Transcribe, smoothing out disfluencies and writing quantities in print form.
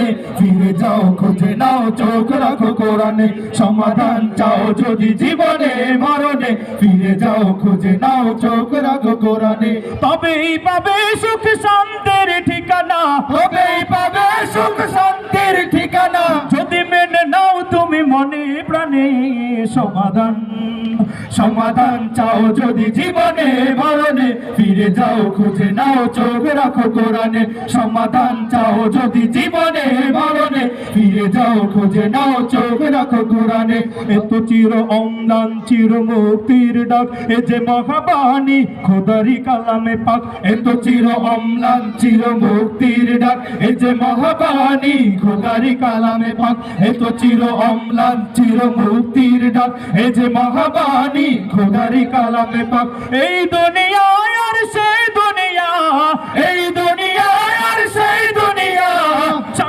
মরণে ফিরে যাও খুঁজে নাও চোখ রাখো কোরআনে সমাধান চাও যদি জীবনে মরণে ফিরে যাও খুঁজে নাও চোখ রাখো কোরআনে তবেই পাবে সুখ শান্তির ঠিকানা তবেই পাবে সুখ শান্তির ঠিকানা যদি মেনে নাও তুমি মনে প্রাণে সমাধান সমাধান চাও যদি জীবনে মরণে ফিরে যাও খুঁজে নাও চোখ রাখো কোরআনে সমাধান চাও যদি জীবনে মরণে ফিরে যাও খুঁজে নাও চোখ রাখো কোরআনে এত চির অম্লান চির মুক্তির ডাক এ যে মহাবাণী খোদারি কালামে পাক এত চির অম্লান চির মুক্তির ডাক এ যে মহাবাণী খোদারি কালামে পাক এত চির অম্লান চির মুক্তির ডাক এ যে মহাবাণী খোদারি কালামে পাক এই দুনিয়া আর সেই দুনিয়া এই